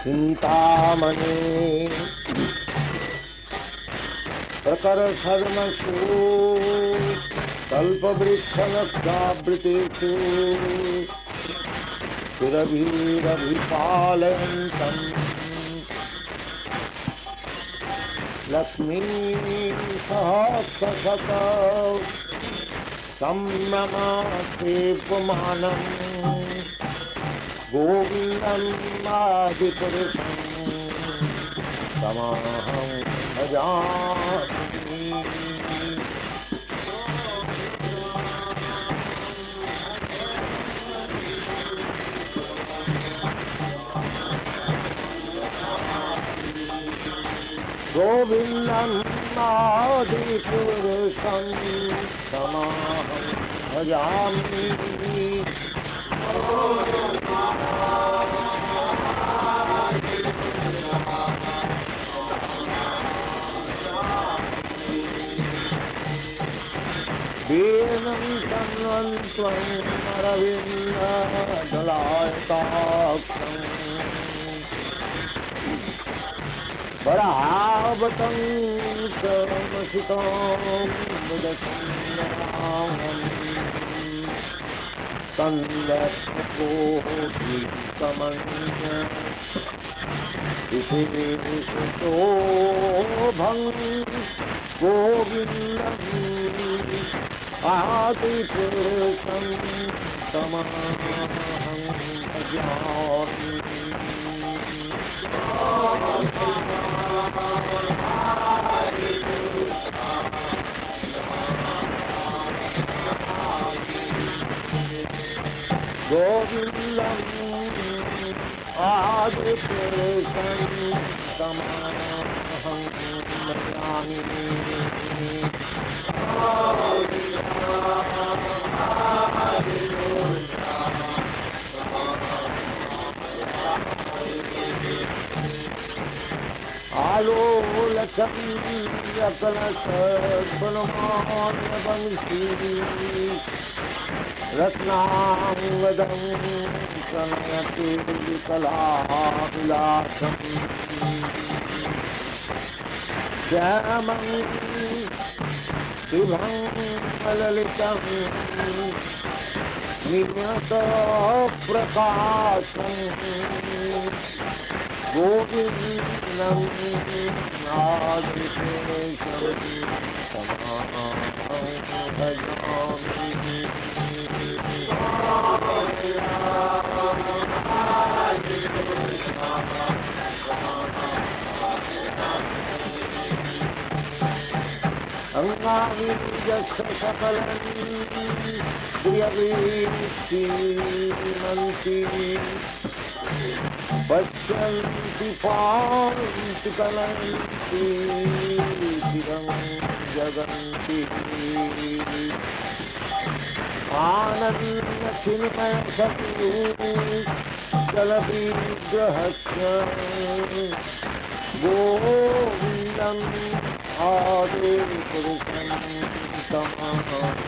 चिंतामणि प्रकर धर्मसु कल्पवृक्षलक्षावृतेषु सुरभिरभिपालयन्तम् लक्ष्मी सहस्रशत संभ्रमासेव्यमानम् गोविन्दम् आदिपुरुषम् तमहं भजामि। गोविन्दम् आदिपुरुषं तमहं भजामि। वेनं तन्वन्त्वं अरविन्ददलायताक्षम् वरावतं समसितं मुदसंज्ञाहम् तन्दत्कोटिकमन्य विशेषतोभं गोविन्दम् आदिपुरुषं तमहं भजामि। गोविन्दम् आदिपुरुषं तमहं भजामि। आलोलकलशगुणमान्यवंशी रत्नांगदं कनयति कलाविलासम् श्यामं शुभं ललितं नियतप्रकाशम् गोविन्दम् आदिपुरुषं तमहं भजामि। अंगानि यस्य सकलं प्रियवीक्षीमन्ति पश्यन्ति पान्ति कलन्ति चिरं जगन्ति आनन्दचिन्मयसतु जलविग्रहस्य गोविन्दम् आदिपुरुषं तमहं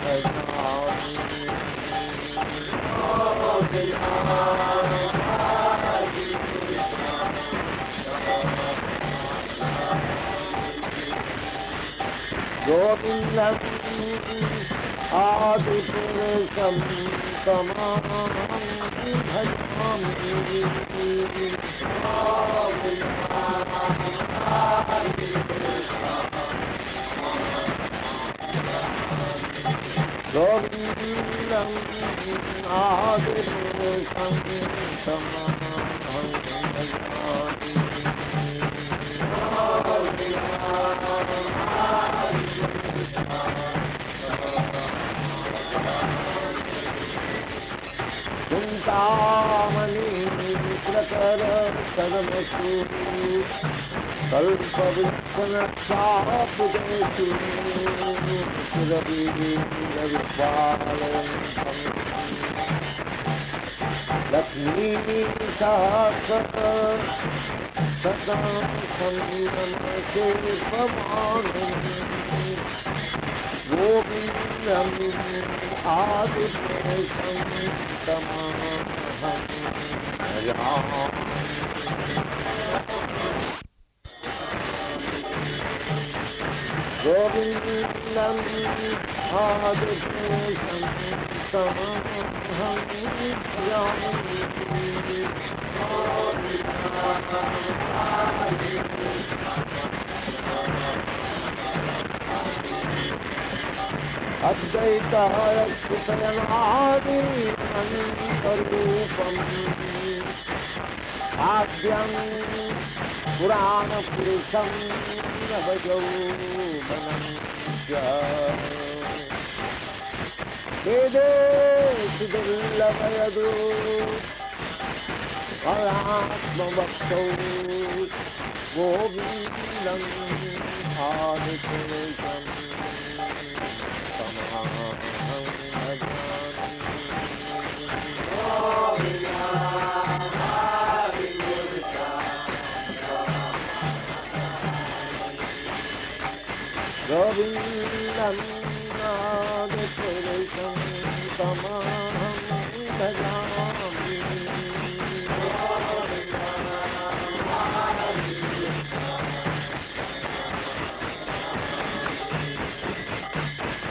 भजामि। गोविन्दम् आदिपुरुषं तमहं भजामि। गोविन्दम् आदिपुरुषं तमहं भजामि। चिंतामणि प्रकर सर्वसु कल्पवृक्षलक्षावृतेषु सुरभिरभिपालयन्तम् Lakshmi सहस्रशतं संभ्रमसेव्यमानम् गोविन्दम् आदिपुरुषं तमहं Govindam Adipesham Samaham Bhajami Advaitaya Supayanadi Anantarupam Adhyam Purana Purusham Navajauvanam Vede Siddhavayadu Paratma Bhaktau Govindam Adipesham Samaham Govindam Adipesham Samaham Bhajami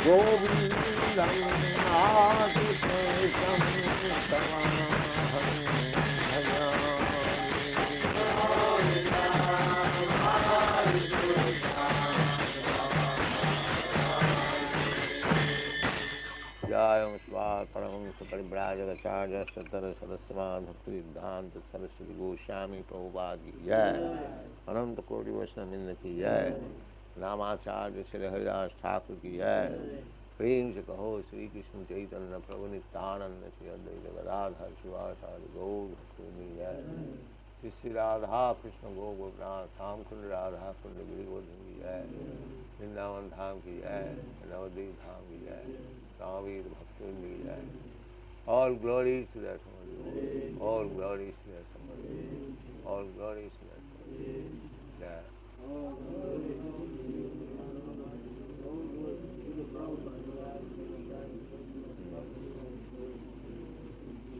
Govindam Adipesham Samaham Jai Svat Paramahංsa Parivrājagacārya Sattara Sarasvāt Bhakti-siddhānta Saraswati Goswami Prabhupada ki jai, Ananta Koti Vaishnava ki jai, Namacharya Shri Haridas Thakur ki jai, प्रेम से कहो श्री कृष्ण चैतन्य प्रभु नित्यानंद श्री अद्वैत गदाधर शिवाचार्य गौर भक्तवृंद जय, श्री राधा कृष्ण गोकुलनाथ श्याम कुंड राधा कुंड गिरिवर्धन की जय, वृंदावन धाम की जय, नवद्वीप धाम की जय, रामवीर भक्तवृंद की जय। All glories to their Samad, all glories to their Samad, all glories to their Samad. Jai.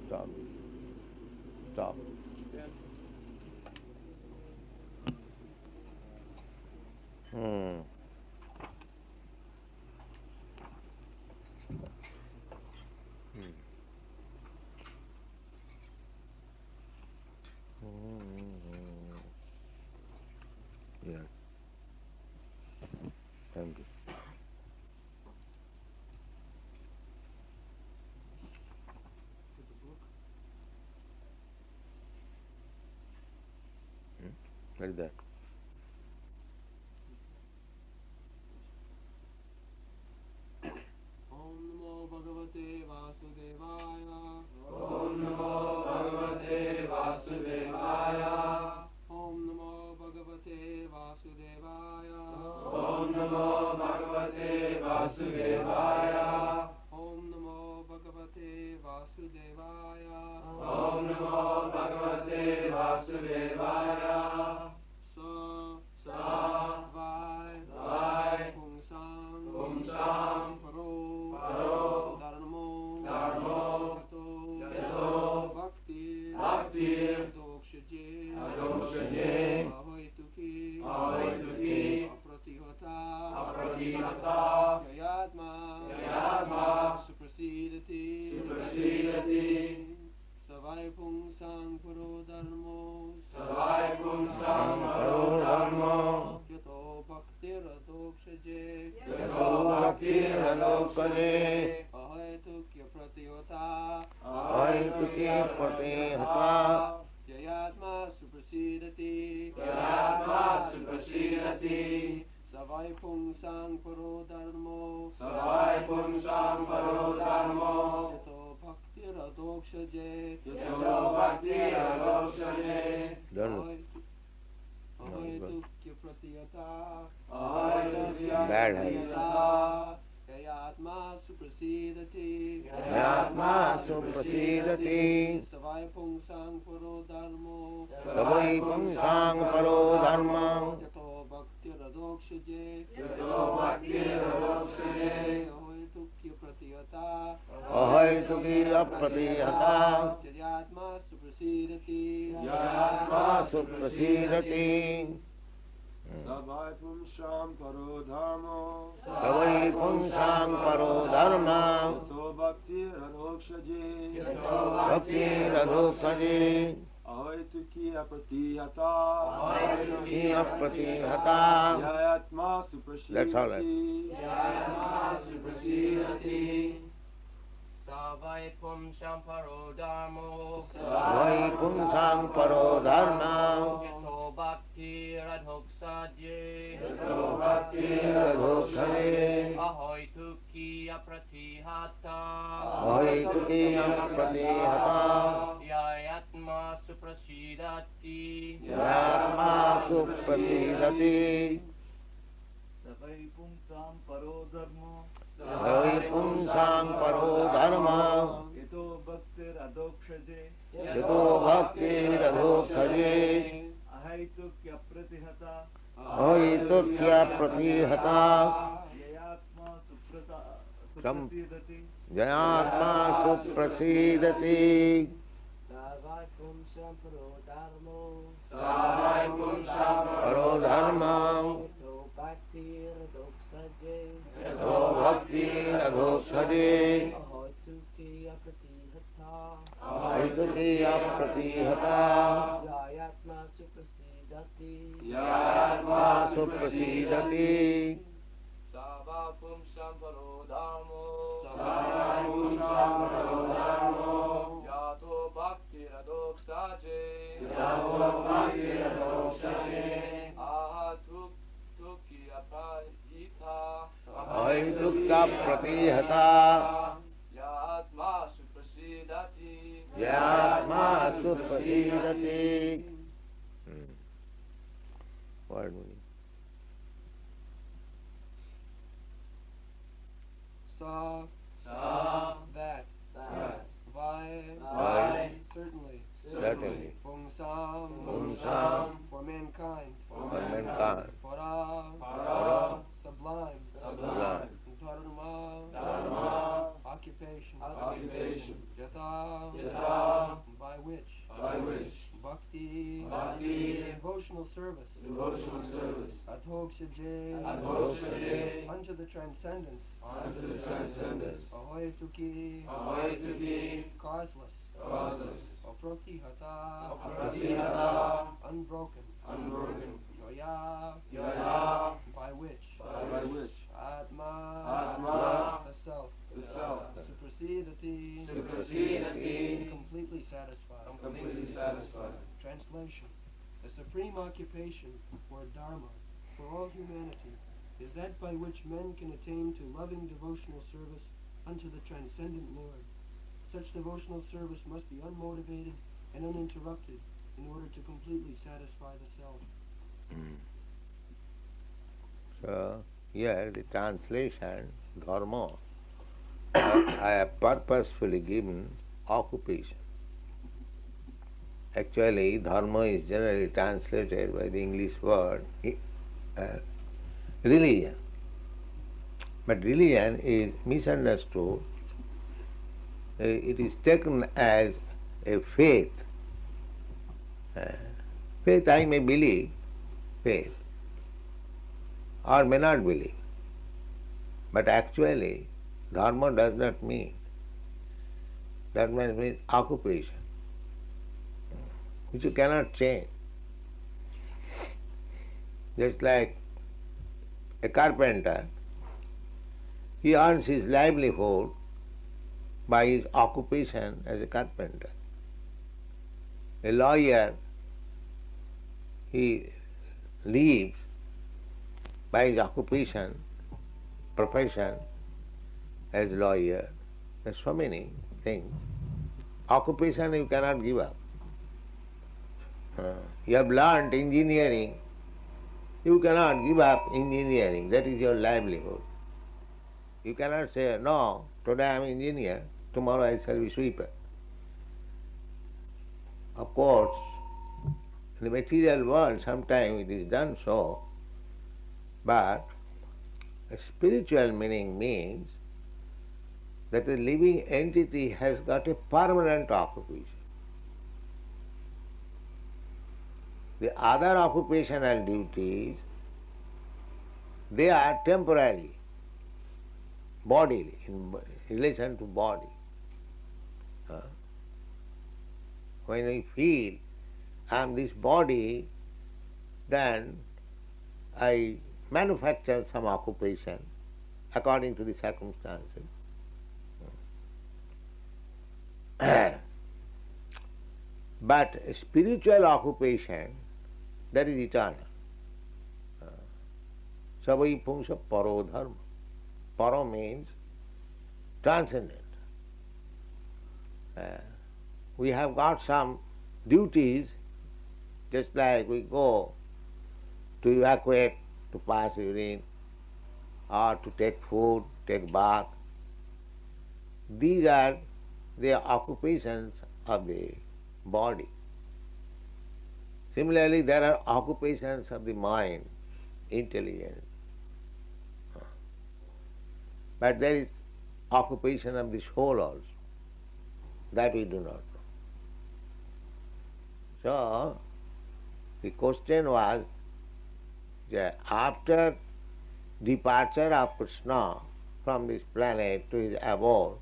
Stop. Stop. Yes. Yeah. Thank you. What is that? Om Namo Bhagavate Vasudevaya. Om Namo Bhagavate Vasudevaya. Om Namo Bhagavate Vasudevaya. Om Namo Bhagavate Vasudevaya. Om Namo Bhagavate Vasudevaya. Om Namo Bhagavate Vasudevaya. Sa Vai Pung Sam Paro Dharmo Yato Bhakti Dokshaje Ahoituki Apratihata Yayatma Suprasidati Savai Pung Sang Paro Dharmo Yato Bhakti Radokshaje Ahaitukya Pratihata Yayatma Suprasidati Savai Pung Sang Paro Dharmo Yato Bhakti Radokshaje Ahaitukya Pratihata Bad Yayatma Suprasidati Savai Pung Sang Paro Dharmo Yato Bhakti Radokshaje Ahaitukya Pratihata Yayatma suprasidati. Yatmasu prasidati. Savai pumsham paro dharmo. Pravai punsang paro dharma. Yato bhakti radhokshaji. Bhakti radhokaji. Ahoituki apratihata. Iya pratihata. Yayatma suprasidati. That's all right. Yatma suprasidati. Savai pumsham paro dharmo. Pravai punsang paro dharma. Yato bhakti radhoksaje. Yato bhakti Radhokaji. Ahoy tuki apratihata. Ahoituki pratihata. Yayatma suprasidati. Yatma suprasidati. Savai pumsam paro dharmo. Pravai punsang paro dharma. Ito bhaktir adokshaje. Yato bhakti radhokaji. Ahaitukya pratihata. Ahoitukya pratihata. Yayatma Sam- suprasidati. Jayatma suprasidati. Savai pumsham paro dharmo. Savai pumsham Paro dharma. Yato bhakti radhoksaje. Yato bhakti radhokaji. Ahoy tuki apratihata. Ahoituki pratihata. Yayatma suprasidati. Yatma suprasidati. Savai pumsham paro dharmo. Savai pumsham paro dharmo. Yato bhakti radhoksaje. Yato bhakti radhokshaje. Tuki apratihata. Ahoitukya pratihata. Yatma suprasidati. Yatma suprasidati. Word meaning. Sa, Sa, that, that. vai, Vai, certainly, certainly. Pungsam, Pungsam, for mankind, for mankind. para, Para, sublime, sublime. Dharma, Dharma, occupation, occupation. Yata, Yata, by which, by which bhakti, Bhakti, devotional service, devotional service, adhokshaje, adhokshaje, unto the transcendence, unto the transcendence, ahoyatuki, ahoituki, causeless, causeless, apratihata, apratihata, unbroken, unbroken, yoya, yaya, by which, By which atma, Atma, the self, the self supersedati, supersedati, completely satisfied. completely satisfied. Translation: the supreme occupation, or dharma, for all humanity is that by which men can attain to loving devotional service unto the transcendent Lord. Such devotional service must be unmotivated and uninterrupted in order to completely satisfy the self. So here the translation dharma I have purposefully given occupation. Actually dharma is generally translated by the English word religion. But religion is misunderstood. It is taken as a faith. Faith I may believe, faith, or may not believe. But actually, dharma does not mean. That means occupation, which you cannot change. Just like a carpenter, he earns his livelihood by his occupation as a carpenter. A lawyer, he lives by his occupation, profession as lawyer. There's so many things. Occupation you cannot give up. You have learned engineering, you cannot give up engineering. That is your livelihood. You cannot say, no, today I am engineer, tomorrow I shall be sweeper. Of course, in the material world sometimes it is done so, but a spiritual meaning means that the living entity has got a permanent occupation. The other occupational duties, they are temporary, bodily, in relation to body. Uh, When we feel I am this body, then I manufacture some occupation according to the circumstances. But spiritual occupation, that is eternal. Savai pungsa paro dharma. Paro means transcendent. We have got some duties, just like we go to evacuate, to pass urine, or to take food, take bath. These are the occupations of the body. Similarly, there are occupations of the mind, intelligence. But there is occupation of the soul also. That we do not know. So, the question was that after departure of Krishna from this planet to his abode,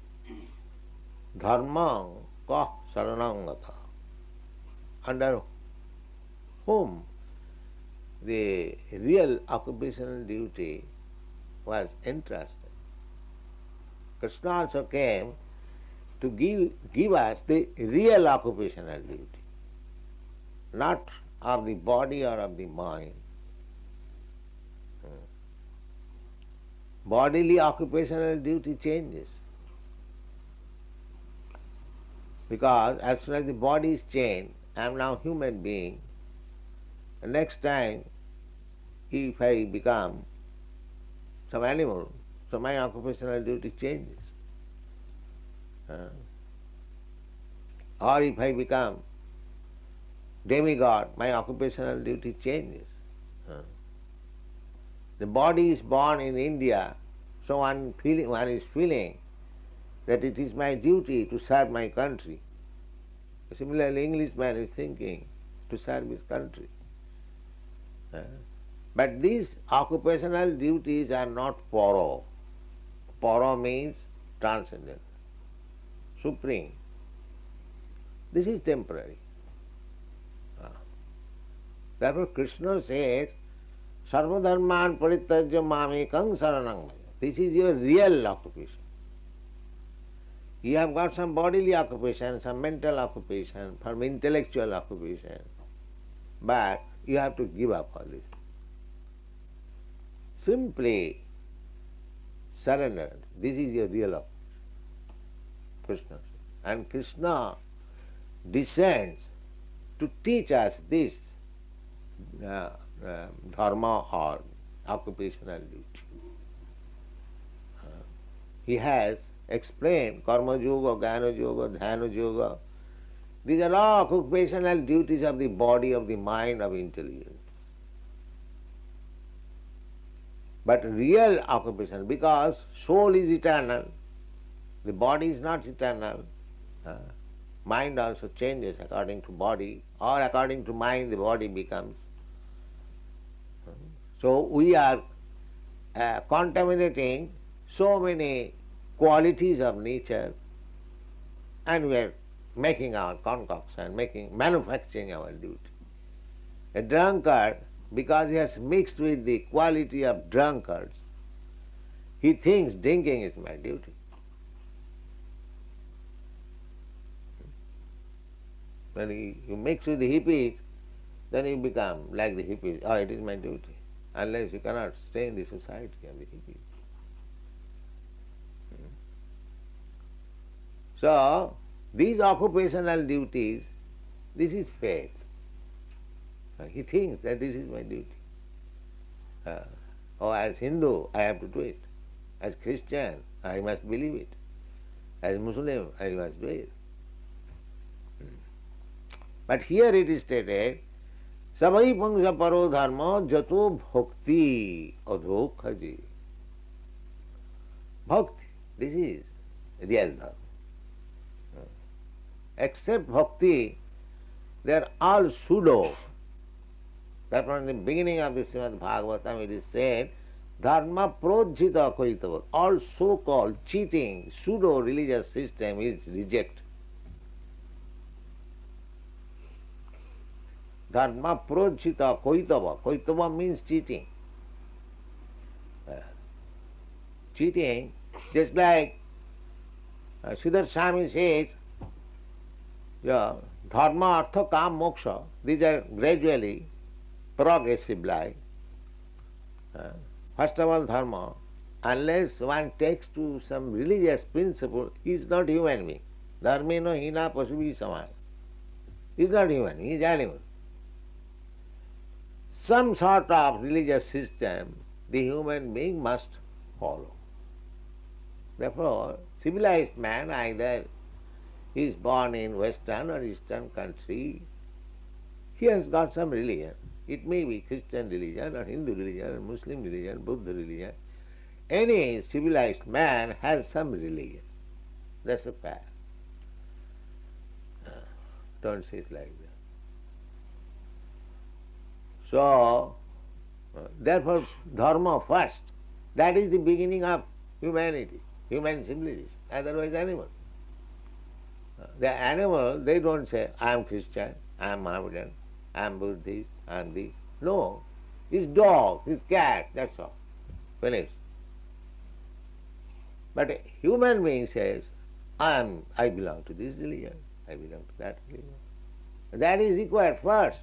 dharma kah saranangata, under whom the real occupational duty was entrusted. Krishna also came to give us the real occupational duty, not of the body or of the mind. Bodily occupational duty changes, because as soon as the body is changed, I am now human being. The next time, if I become some animal, so my occupational duty changes. Or if I become demigod, my occupational duty changes. The body is born in India, so one is feeling that it is my duty to serve my country. Similarly, Englishman is thinking to serve his country. But these occupational duties are not paro. Paro means transcendent, supreme. This is temporary. Therefore Krishna says, Sarvadharman parityajya mamekang saranang. This is your real occupation. You have got some bodily occupation, some mental occupation, some intellectual occupation, but you have to give up all this. Simply surrender. This is your real occupation. Krishna. And Krishna descends to teach us this dharma or occupational duty. He has explained karma yoga, jnana yoga, dhyana yoga. These are all occupational duties of the body, of the mind, of intelligence. But real occupation, because soul is eternal, the body is not eternal. Mind also changes according to body, or according to mind the body becomes. So we are contaminating so many qualities of nature, and we are making our concoction, manufacturing our duty. A drunkard, because he has mixed with the quality of drunkards, he thinks drinking is my duty. When you mix with the hippies, then you become like the hippies. Oh, it is my duty. Unless you cannot stay in the society of the hippies. So, these occupational duties, this is faith. He thinks that this is my duty. As Hindu, I have to do it. As Christian, I must believe it. As Muslim, I must do it. But here it is stated, Savai pungsa paro dharma jato bhakti adhokhaji. Bhakti, this is real dharma. Except bhakti, they are all pseudo. Therefore, in the beginning of the Srimad Bhagavatam, it is said, Dharma projjita koitava. All so-called cheating, pseudo-religious system is rejected. Dharma projjita koitava. Koitava means cheating. Cheating, just like Siddhar Swami says, yeah, dharma, artha, kam, moksha, these are gradually progressive life. First of all, dharma, unless one takes to some religious principle, he is not human being. Dharmeno hina pasubhi samana. He is not human, he is animal. Some sort of religious system the human being must follow. Therefore, civilized man either he is born in Western or Eastern country, he has got some religion. It may be Christian religion or Hindu religion or Muslim religion, Buddha religion. Any civilized man has some religion. That's a fact. Don't see it like that. So, therefore, dharma first. That is the beginning of humanity, human civilization, otherwise animal. The animal, they don't say, I am Christian, I am Mohammedan, I am Buddhist, I am this. No, it's dog, it's cat, that's all. Finished. But a human being says, I belong to this religion, I belong to that religion. That is required first.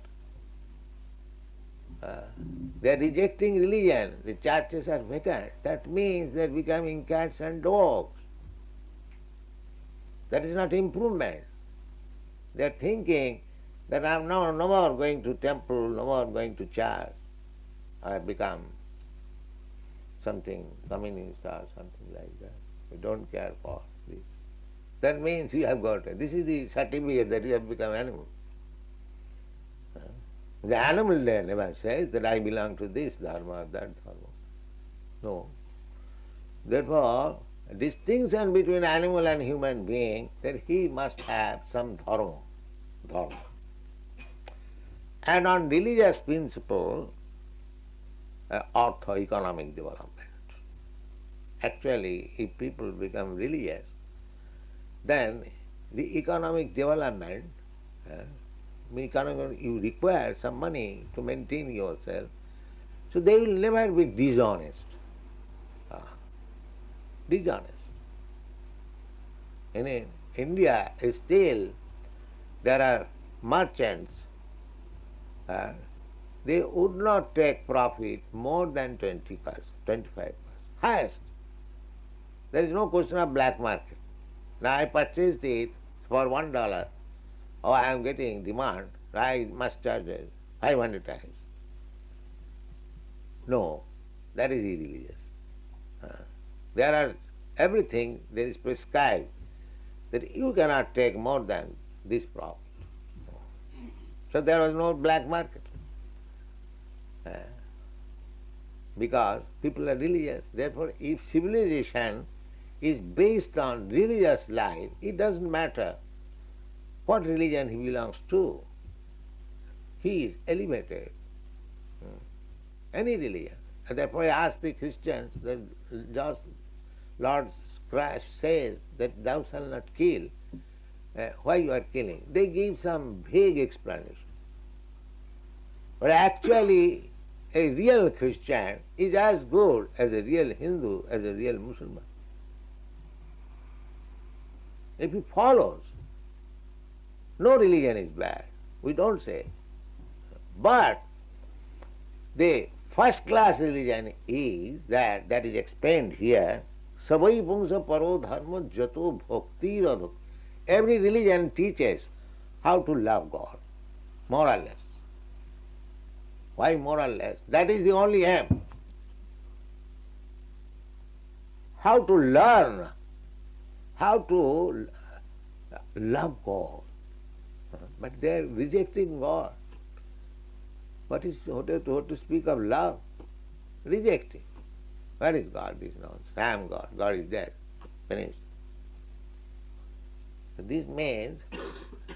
They are rejecting religion, the churches are vacant. That means they are becoming cats and dogs. That is not improvement. They are thinking that I am no more going to temple, no more going to church. I have become something communist or something like that. We don't care for this. That means you have got, this is the certificate that you have become animal. The animal there never says that I belong to this dharma or that dharma. No. Therefore, distinction between animal and human being, that he must have some dharma. And on religious principle, economic development. Actually, if people become religious, then the economic development, you require some money to maintain yourself, so they will never be dishonest. Dishonest. In India, still there are merchants, they would not take profit more than 20%, 25%, highest. There is no question of black market. Now I purchased it for $1. Oh, I am getting demand, I must charge it 500 times. No, that is irreligious. There are everything there is prescribed that you cannot take more than this profit. So there was no black market. Because people are religious. Therefore, if civilization is based on religious life, it doesn't matter what religion he belongs to. He is elevated. Any religion. And therefore I ask the Christians, that just Lord Christ says that thou shalt not kill. Why you are killing? They give some vague explanation. But actually, a real Christian is as good as a real Hindu, as a real Muslim. If he follows, no religion is bad. We don't say. But the first class religion is that is explained here. Savai pungsa paro dharma jato bhakti radho. Every religion teaches how to love God, more or less. Why more or less? That is the only aim. How to learn, how to love God. But they are rejecting God. What to speak of love? Rejecting. Where is God? This nonsense. I am God. God is dead. Finished. This means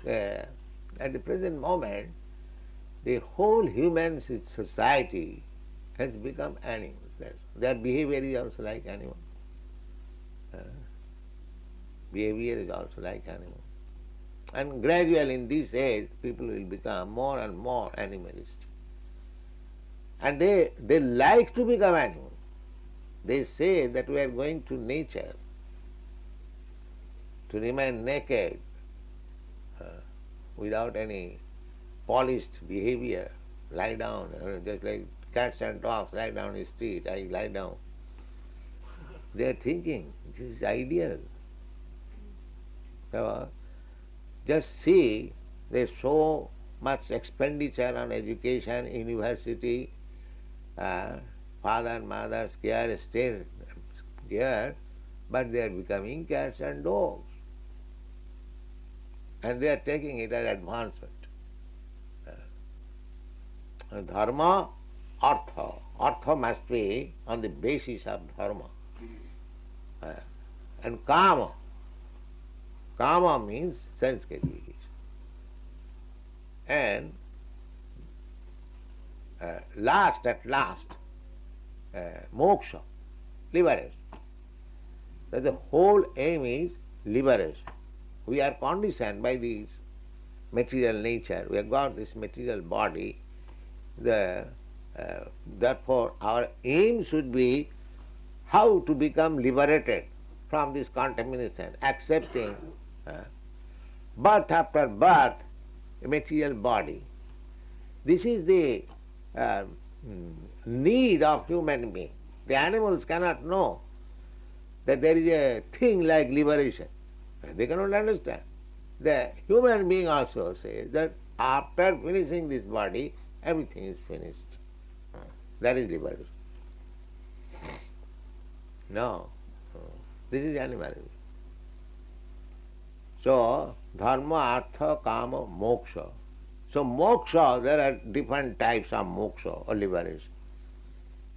at the present moment the whole human society has become animals. Their behavior is also like animal. Uh, behavior is also like animal. And gradually in this age, people will become more and more animalistic. And they like to become animal. They say that we are going to nature to remain naked uh, without any polished behavior, lie down, just like cats and dogs lie down in the street, I lie down. They are thinking, this is ideal. So, just see, there's so much expenditure on education, university, father, mother's care, still care, but they are becoming cats and dogs. And they are taking it as advancement. Dharma, artha. Artha must be on the basis of dharma. And kama. Kama means sense gratification. And at last, moksha, liberation. That the whole aim is liberation. We are conditioned by this material nature. We have got this material body. Therefore, our aim should be how to become liberated from this contamination, accepting birth after birth, a material body. This is the need of human being. The animals cannot know that there is a thing like liberation. They cannot understand. The human being also says that after finishing this body, everything is finished. That is liberation. No, this is animalism. So, dharma, artha, kama, moksha. So, moksha, there are different types of moksha or liberation.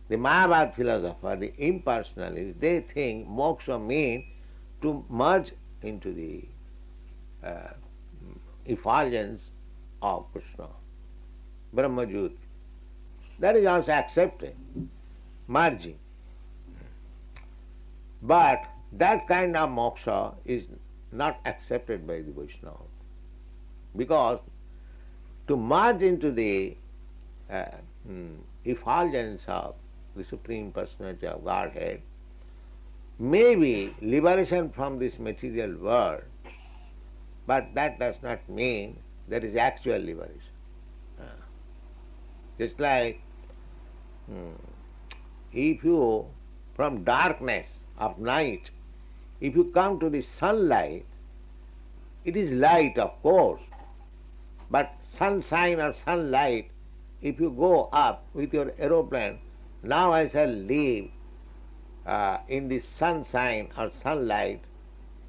The Mayavad philosopher, the impersonalists, they think moksha means to merge into the effulgence of Krishna, Brahmajyoti. That is also accepted, merging. But that kind of moksha is not accepted by the Vaishnava. Because to merge into the effulgence of the Supreme Personality of Godhead may be liberation from this material world, but that does not mean there is actual liberation. Just like if you, from darkness of night, if you come to the sunlight, it is light, of course, but sunshine or sunlight, if you go up with your aeroplane, now I shall live in the sunshine or sunlight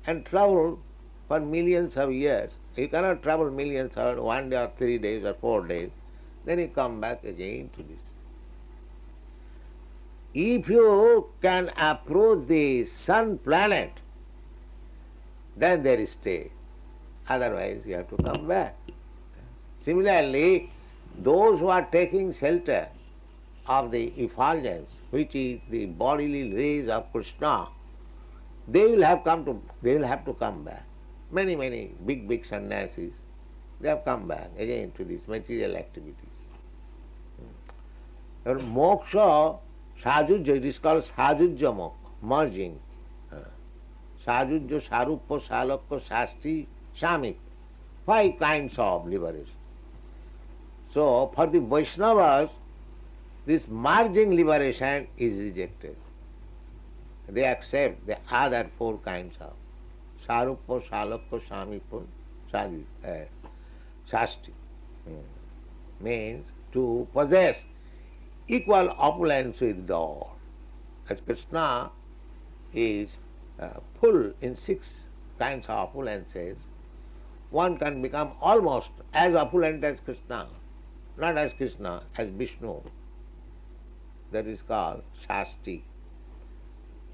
and travel for millions of years. You cannot travel millions of 1 day or 3 days or 4 days. Then you come back again to this. If you can approach the sun planet, then there is stay. Otherwise you have to come back. Similarly, those who are taking shelter of the effulgence, which is the bodily rays of Krishna, they will have to come back. Many big sannyasis, they have come back again to these material activities. Moksha, sajujya, it is called sajujya moksha, merging. Sajujya, sarupya, salakya, shasti, samip. 5 kinds of liberation. So, for the Vaishnavas, this merging liberation is rejected. They accept the other 4 kinds of sarupya, salakya, samipya, shasti. Means to possess equal opulence with God. As Krishna is full in 6 kinds of opulences, one can become almost as opulent as Krishna, not as Krishna, as Vishnu. That is called Shasti.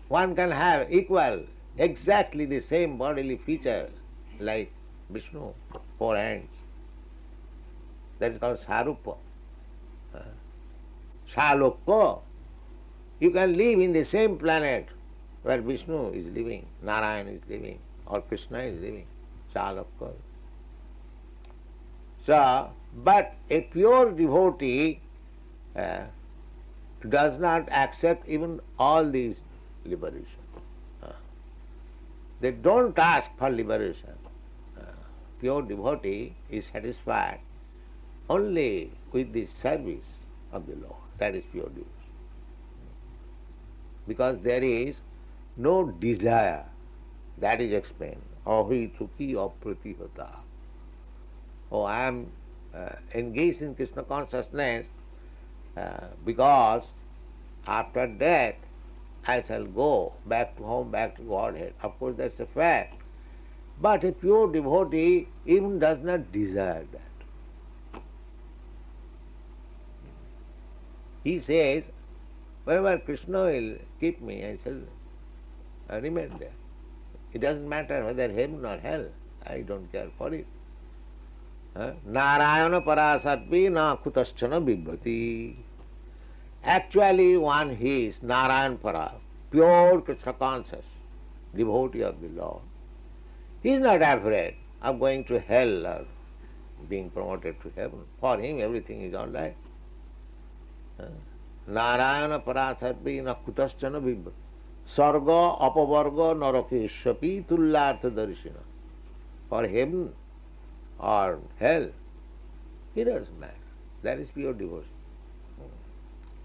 One can have equal, exactly the same bodily features like Vishnu, 4 hands. That is called sarupa. Salokya. You can live in the same planet where Vishnu is living, Narayan is living, or Krishna is living. Salokya. So, but a pure devotee does not accept even all these liberation. They don't ask for liberation. Pure devotee is satisfied only with the service of the Lord. That is pure devotion. Because there is no desire. That is explained. Ahi tuki apratihata. Oh, I am engaged in Krishna consciousness because after death I shall go back to home, back to Godhead. Of course, that's a fact. But a pure devotee even does not desire that. He says, wherever Krishna will keep me, I shall remain there. It doesn't matter whether heaven or hell. I don't care for it. Narayana parasarpi na kutaschana bibhati. Actually, one is Narayan para, pure Krishna conscious, devotee of the Lord. He is not afraid of going to hell or being promoted to heaven. For him, everything is all right. Narayana parasarpi na kutaschana bibhati. Sarga apavarga narakeshapi tullartha darshina. For heaven or hell, it doesn't matter. That is pure devotion.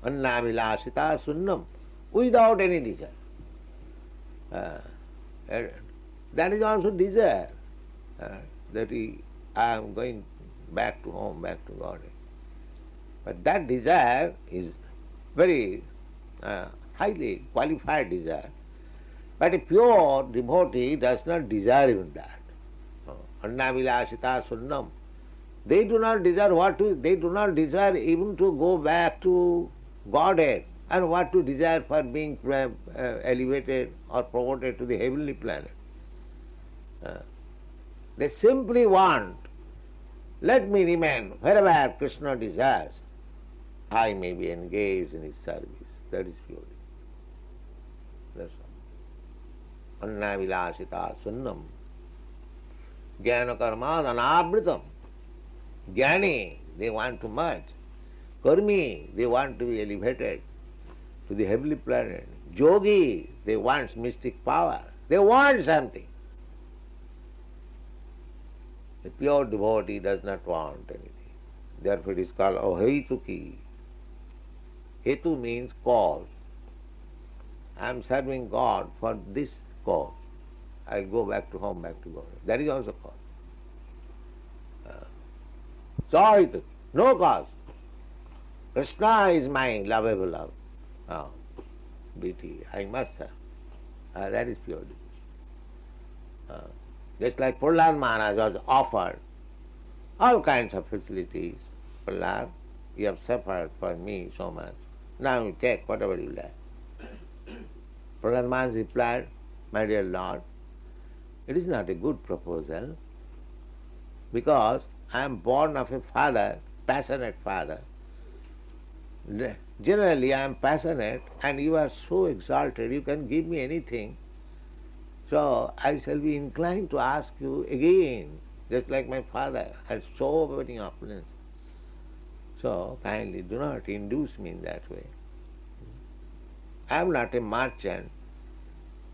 Annavilasita sunnam, without any desire. That is also desire. That I am going back to home, back to God. But that desire is very highly qualified desire. But a pure devotee does not desire even that. Annavilasita sunnam. They do not desire they do not desire even to go back to Godhead, and what to desire for being elevated or promoted to the heavenly planet. They simply want, let me remain wherever Krishna desires, I may be engaged in his service. That is pure. That's all. Annavilasita sunnam. Jnana karma anavritam. Jnani, they want to merge. Karmi, they want to be elevated to the heavenly planet. Yogi, they want mystic power. They want something. The pure devotee does not want anything. Therefore it is called ahetuki. Hetu means cause. I am serving God for this cause. I will go back to home, back to God. That is also cause. So, no cause. Krishna is my lovable love. Beauty, I must serve. That is pure devotion. Just like Prahlad Maharaj was offered all kinds of facilities. Prahlad, you have suffered for me so much. Now you take whatever you like. Prahlad Maharaj replied, my dear Lord, it is not a good proposal because I am born of a father, passionate father. Generally I am passionate and you are so exalted, you can give me anything. So I shall be inclined to ask you again, just like my father had so many opulence. So kindly do not induce me in that way. I am not a merchant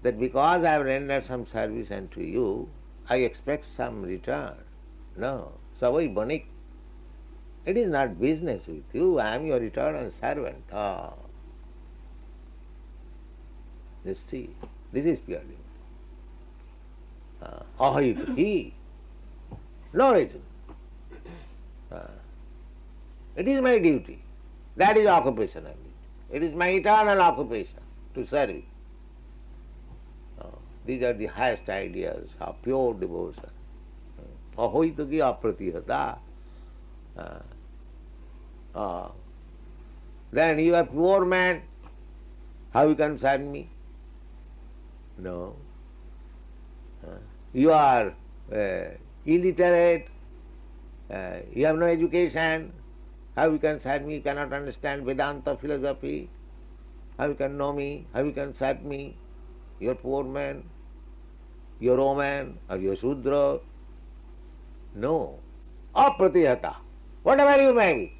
that because I have rendered some service unto you, I expect some return. No. Savai Banik. It is not business with you. I am your eternal servant. Just see. This is pure devotion. Ahayituki. No reason. It is my duty. That is occupational duty. It is my eternal occupation to serve you. These are the highest ideas of pure devotion. Ahoituki apratihata. Then you are poor man, how you can serve me? No. You are illiterate, You have no education. How you can serve me? You cannot understand Vedanta philosophy. How you can know me? How you can serve me? You're poor man, you're woman, or you're Shudra. No. Apratihata. Whatever you may be.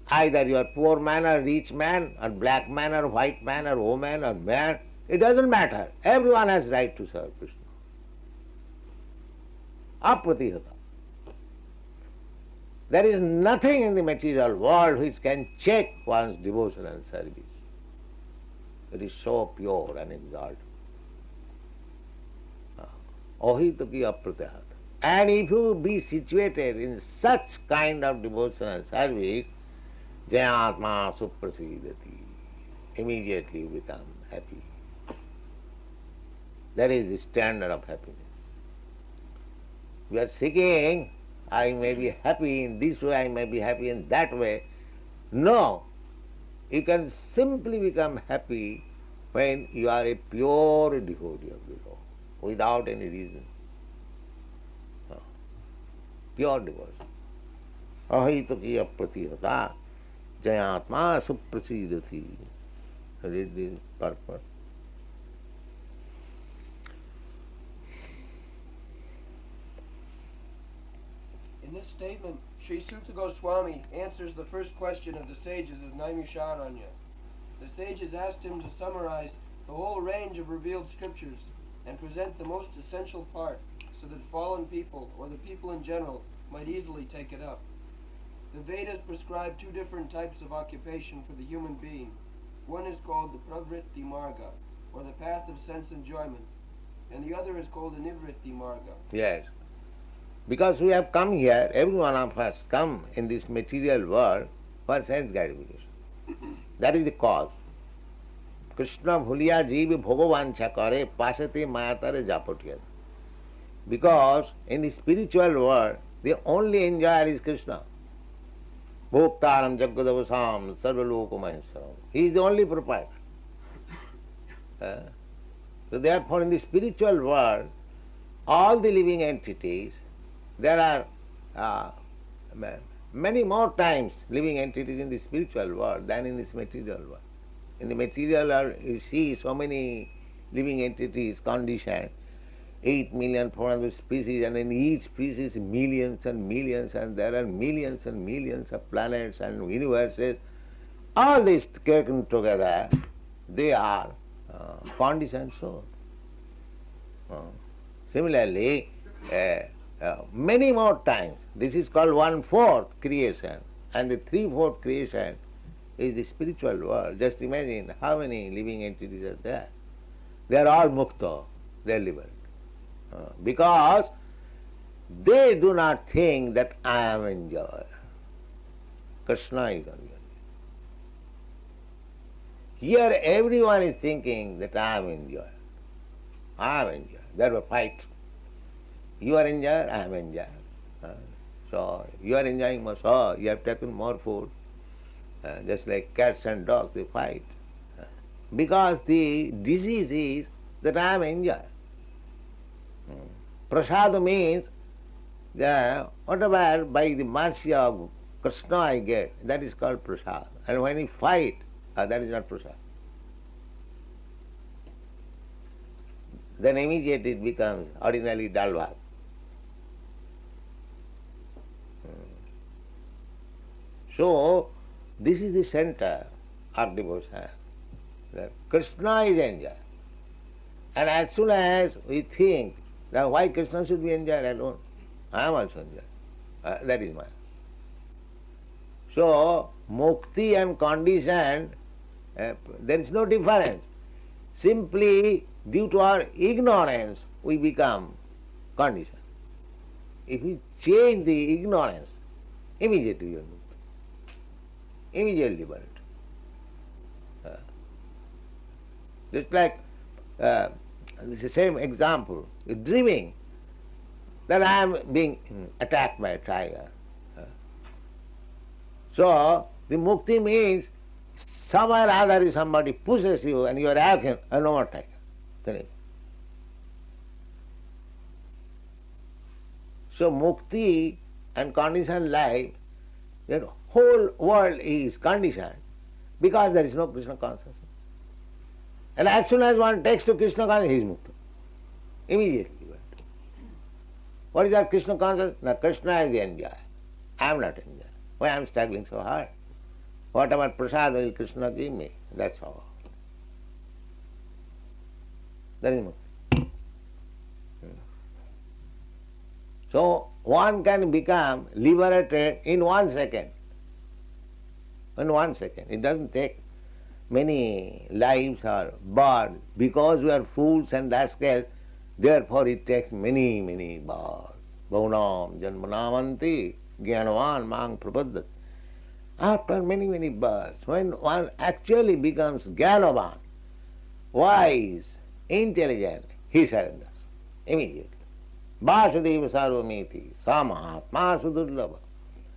Either you are poor man or rich man, or black man or white man or woman or man. It doesn't matter. Everyone has right to serve Krishna. Apratihata. There is nothing in the material world which can check one's devotion and service. It is so pure and exalted. Ohitaki apratihata. And if you be situated in such kind of devotion and service, jayatma suprasidati, immediately you become happy. That is the standard of happiness. We are seeking, I may be happy in this way, I may be happy in that way. No, you can simply become happy when you are a pure devotee of the Lord, without any reason. Pure devotion. Ahitaki apratihata jayatma suprasidati. Read the purport. In this statement, Sri Sutta Goswami answers the first question of the sages of Naimisharanya. The sages asked him to summarize the whole range of revealed scriptures and present the most essential part so that fallen people, or the people in general, might easily take it up. The Vedas prescribe two different types of occupation for the human being. One is called the pravritti marga, or the path of sense enjoyment, and the other is called the nivritti marga. Yes. Because we have come here, every one of us come in this material world for sense gratification. That is the cause. Krishna bhuliya jeev bhagavancha kare pasate mayatare japatiyana. Because in the spiritual world, the only enjoyer is Krishna. Bhoktaram jagadavasam sarvaloka maheswaram. He is the only proprietor. So therefore in the spiritual world, all the living entities, there are many more times living entities in the spiritual world than in this material world. In the material world, you see so many living entities conditioned, 8,400,000 species, and in each species millions and millions, and there are millions and millions of planets and universes. All these taken together, they are conditioned souls. Similarly, many more times, this is called 1/4 creation, and the 3/4 creation is the spiritual world. Just imagine how many living entities are there. They are all mukta, they are liberal. Because they do not think that I am enjoyer. Krishna is enjoyer. Here everyone is thinking that I am enjoyer. I am enjoyer. Therefore fight. You are enjoyer, I am enjoyer. So you are enjoying more, so you have taken more food. Just like cats and dogs, they fight. Because the disease is that I am enjoyer. Prasada means that whatever by the mercy of Krishna I get, that is called prasad. And when we fight, that is not prasad. Then immediately it becomes ordinarily dal bhat. So, this is the center of devotion, that Krishna is enjoyed. And as soon as we think that why Krishna should be enjoyed alone, I am also enjoyed. That is mine. So, mukti and condition, there is no difference. Simply due to our ignorance, we become conditioned. If we change the ignorance, immediately you are moved. Immediately liberated. Just like, this is the same example, you're dreaming that I am being attacked by a tiger. So, the mukti means somewhere or other somebody pushes you and you are acting, and no more tiger. So mukti and conditioned life, the whole world is conditioned because there is no Krishna consciousness. And as soon as one takes to Krishna consciousness, he is mukta. Immediately. What is that Krishna consciousness? Now Krishna is the enjoy. I am not enjoy. Why I am struggling so hard? Whatever prasad will Krishna give me, that's all. That is mukti. So one can become liberated in 1 second. In 1 second. It doesn't take many lives or births. Because we are fools and rascals, therefore it takes many, many births. Bhaunam janmanamanti jnanavan mang prapadat. After many, many births, when one actually becomes jnanavan, wise, intelligent, he surrenders immediately. Vasudeva sarvamiti, samahatma sudurlabha.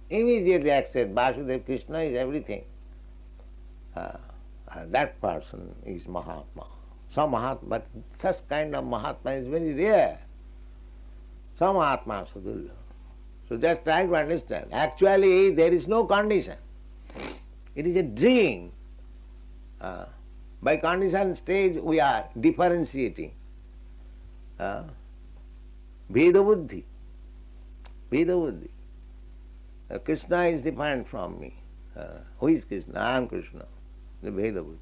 Immediately accept Vasudeva Krishna is everything. That person is Mahatma. Some Mahatma, but such kind of Mahatma is very rare. Some Mahatma sudurlabha. So just try to understand. Actually, there is no condition. It is a dream. By condition stage, we are differentiating. Veda buddhi. Veda buddhi. Krishna is different from me. Who is Krishna? I am Krishna. The Veda buddhi.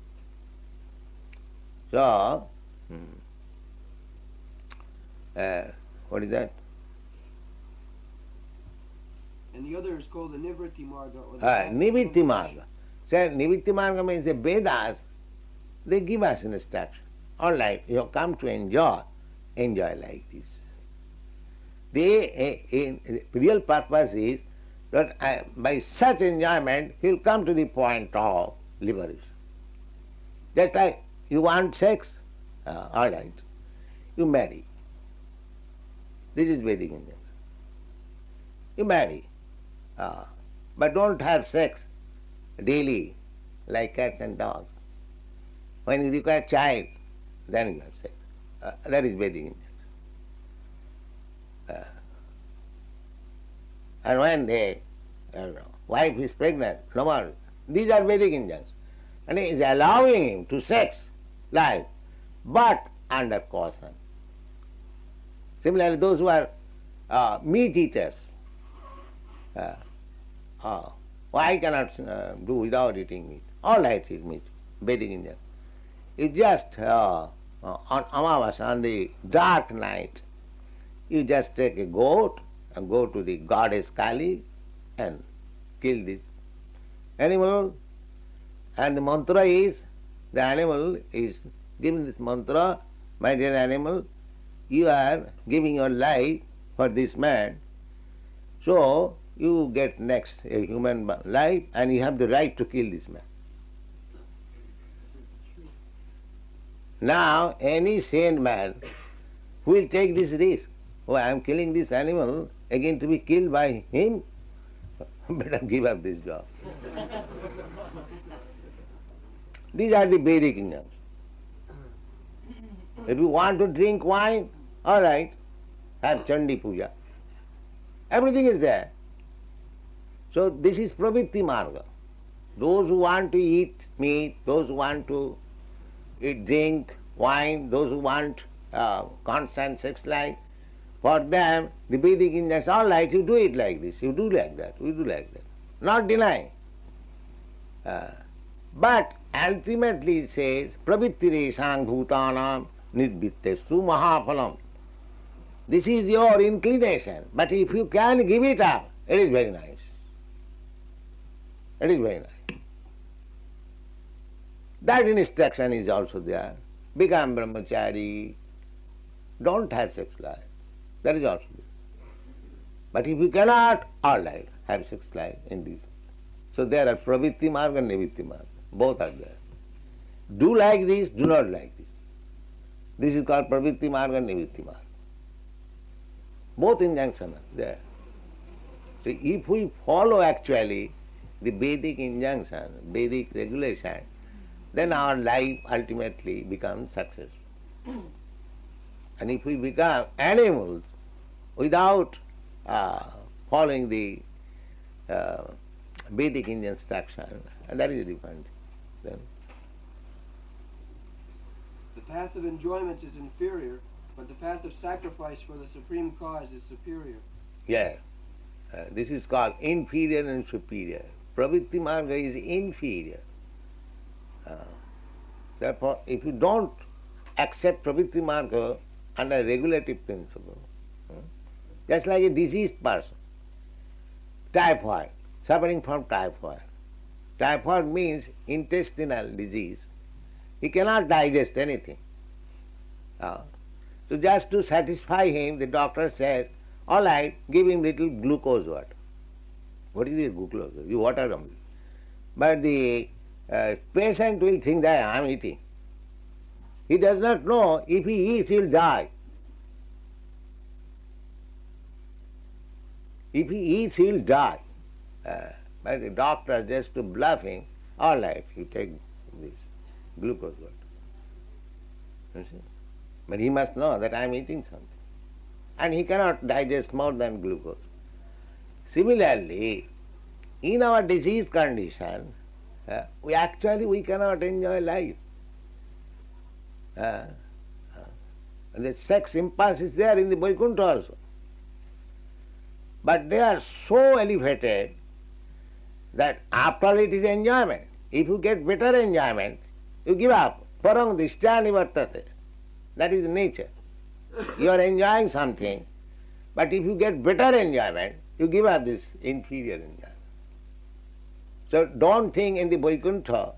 So, what is that? And the other is called the Nivritti Marga. Or the Nivitti Marga. So, Nivitti Marga means the Vedas, they give us an instruction. All right, you have come to enjoy like this. The real purpose is that by such enjoyment, he will come to the point of liberation. Just like you want sex, all right, you marry. This is Vedic injunction. You marry, but don't have sex daily like cats and dogs. When you require child, then you have sex. That is Vedic injunction. And when the wife is pregnant, no more. These are Vedic injunctions. And he is allowing him to sex life, but under caution. Similarly, those who are meat eaters, I cannot do without eating meat. All right, eat meat, Vedic injunction. You just, on Amavasya, on the dark night, you just take a goat and go to the goddess Kali and kill this animal. And the mantra is, the animal is giving this mantra, my dear animal, you are giving your life for this man. So you get next a human life and you have the right to kill this man. Now any sane man who will take this risk, oh, I am killing this animal, again to be killed by him, better give up this job. These are the Vedic injunctions. If you want to drink wine, all right, have Chandi Puja. Everything is there. So this is Pravritti Marga. Those who want to eat meat, those who want to drink wine, those who want constant sex life, for them the Vedic injunctions, all right, you do it like this, you do like that, we do like that. Not denying. But ultimately it says, Pravrittire sang bhutanam nirvittestu mahaphalam. This is your inclination, but if you can give it up, it is very nice. It is very nice. That instruction is also there. Become brahmachari, don't have sex life. That is also there. But if you cannot, all life, have sex life in this. So there are pravritti marga and nivitti marga. Both are there. Do like this, do not like this. This is called pravritti marga and nivitti marga. Both injunctions are there. So if we follow actually the Vedic injunction, Vedic regulation, then our life ultimately becomes successful. And if we become animals without uh, following the uh, Vedic instruction, and that is different. Then, The path of enjoyment is inferior, but the path of sacrifice for the supreme cause is superior. yeah, this is called inferior and superior. Pravritti marga is inferior. Uh, Therefore, if you don't accept pravritti marga under regulative principle, just like a diseased person, typhoid, suffering from typhoid. Typhoid means intestinal disease. He cannot digest anything. So just to satisfy him, the doctor says, all right, give him little glucose water. What is this glucose? The water only. But the patient will think that I am eating. He does not know if he eats, he will die. If he eats, he will die. But the doctor, just to bluff him, all right, you take this glucose water. You see? But he must know that I am eating something. And he cannot digest more than glucose. Similarly, in our disease condition, we cannot enjoy life. And the sex impulse is there in the Vaikuntha also. But they are so elevated that after all it is enjoyment. If you get better enjoyment, you give up. Parang dishtya nivartate. That is nature. You are enjoying something, but if you get better enjoyment, you give up this inferior enjoyment. So don't think in the Vaikuntha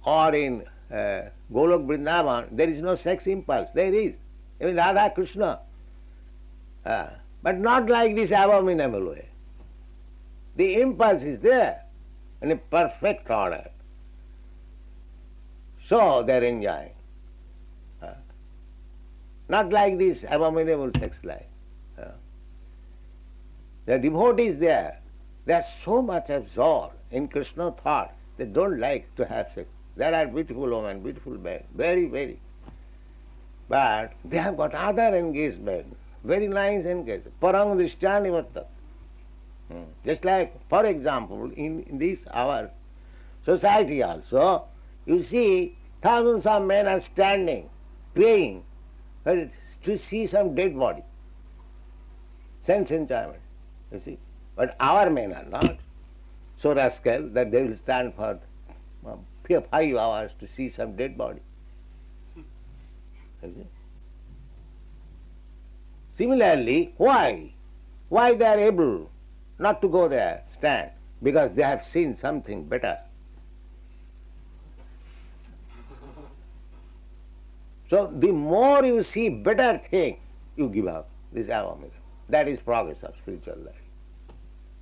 or in Golok Vrindavan there is no sex impulse. There is. Even Radha Krishna. But not like this abominable way. The impulse is there in a perfect order. So they are enjoying. Not like this abominable sex life. The devotees there, they are so much absorbed in Krishna thought, they don't like to have sex. There are beautiful women, beautiful men, very, very. But they have got other engagement, very nice engagement. Parang drishtani vattat. Just like, for example, in this our society also, you see thousands of men are standing, praying to see some dead body. Sense enjoyment, you see. But our men are not so rascal that they will stand for 5 hours to see some dead body. You see? Similarly, why? Why they are able not to go there, stand? Because they have seen something better. So the more you see better thing, you give up this avamila. That is progress of spiritual life.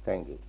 Thank you.